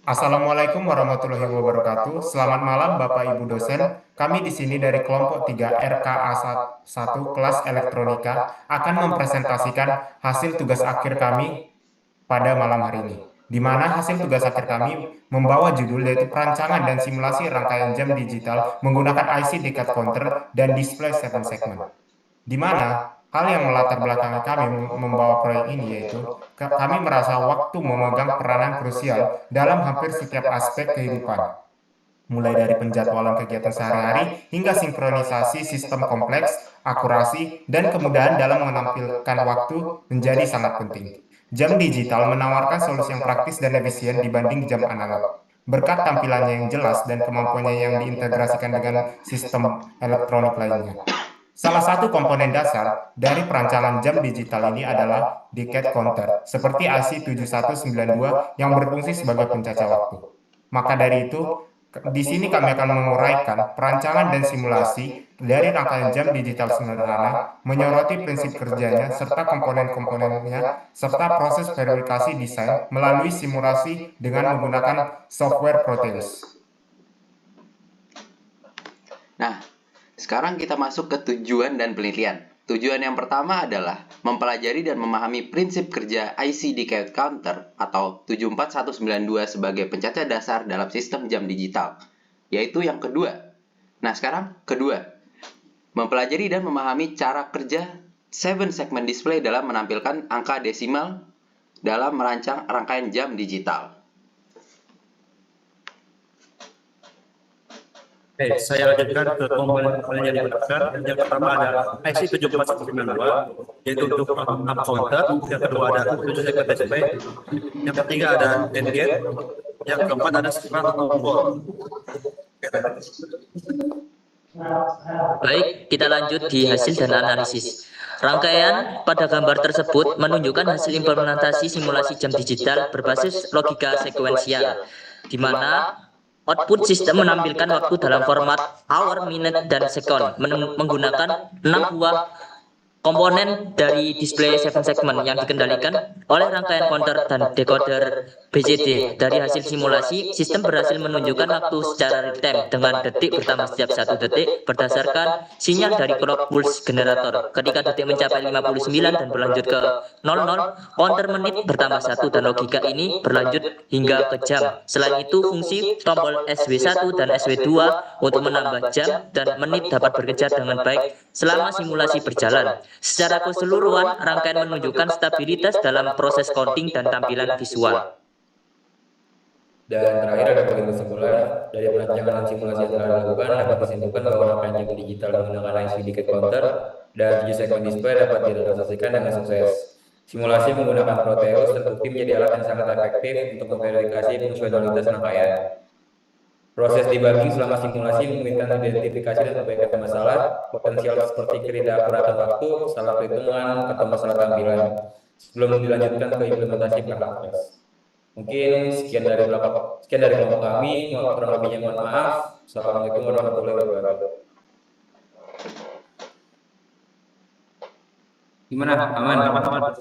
Assalamualaikum warahmatullahi wabarakatuh. Selamat malam Bapak Ibu dosen. Kami di sini dari kelompok 3 RKA 1 kelas elektronika akan mempresentasikan hasil tugas akhir kami pada malam hari ini. Di mana hasil tugas akhir kami membawa judul yaitu perancangan dan simulasi rangkaian jam digital menggunakan IC Decade Counter dan display 7 segment. Di mana hal yang melatar belakangi kami membawa proyek ini yaitu kami merasa waktu memegang peranan krusial dalam hampir setiap aspek kehidupan, mulai dari penjadwalan kegiatan sehari-hari hingga sinkronisasi sistem kompleks, akurasi, dan kemudahan dalam menampilkan waktu menjadi sangat penting. Jam digital menawarkan solusi yang praktis dan efisien dibanding jam analog. Berkat tampilannya yang jelas dan kemampuannya yang diintegrasikan dengan sistem elektronik lainnya. Salah satu komponen dasar dari perancangan jam digital ini adalah decade counter, seperti IC 7192 yang berfungsi sebagai pencacah waktu. Maka dari itu, di sini kami akan menguraikan perancangan dan simulasi dari rangkaian jam digital sederhana, menyoroti prinsip kerjanya serta komponen-komponennya, serta proses verifikasi desain melalui simulasi dengan menggunakan software Proteus. Nah, sekarang kita masuk ke tujuan dan penelitian. Tujuan yang pertama adalah mempelajari dan memahami prinsip kerja IC Decade Counter atau 74192 sebagai pencacah dasar dalam sistem jam digital, yaitu yang kedua. Nah, sekarang kedua, mempelajari dan memahami cara kerja 7 segment display dalam menampilkan angka desimal dalam merancang rangkaian jam digital. Oke, saya lanjutkan ke komponen-komponen yang digunakan. Yang pertama ada IC 74192, yaitu untuk up counter. Yang kedua ada 7 segment display. Yang ketiga ada AND gate. Yang keempat ada smart control. Baik, kita lanjut di hasil dan analisis. Rangkaian pada gambar tersebut menunjukkan hasil implementasi simulasi jam digital berbasis logika sekuensial, di mana output sistem menampilkan waktu dalam format hour, minute, dan second menggunakan 6 buah komponen dari display 7 segment yang dikendalikan oleh rangkaian counter dan decoder BCD. Dari hasil simulasi, sistem berhasil menunjukkan waktu secara real time dengan detik bertambah setiap 1 detik berdasarkan sinyal dari clock pulse generator. Ketika detik mencapai 59 dan berlanjut ke 00, counter menit bertambah 1 dan logika ini berlanjut hingga ke jam. Selain itu, fungsi tombol SW1 dan SW2 untuk menambah jam dan menit dapat bekerja dengan baik selama simulasi berjalan. Secara keseluruhan, rangkaian menunjukkan stabilitas dalam proses counting dan tampilan visual. Dan terakhir ada bagian kesimpulan dari perancangan dan simulasi yang telah dilakukan dapat disimpulkan bahwa rangkaian jam digital menggunakan IC Decade Counter dan 7 segment display dapat direalisasikan dengan sukses. Simulasi menggunakan Proteus terbukti menjadi alat yang sangat efektif untuk memverifikasi fungsionalitas rangkaian. Proses debugging selama simulasi memungkinkan identifikasi dan perbaikan masalah potensial seperti ketidakakuratan waktu, salah perhitungan, atau masalah tampilan sebelum dilanjutkan ke implementasi praktek. Mungkin sekian dari kelompok kami, kurang lebihnya mohon maaf. Assalamualaikum warahmatullahi wabarakatuh. Gimana? Aman?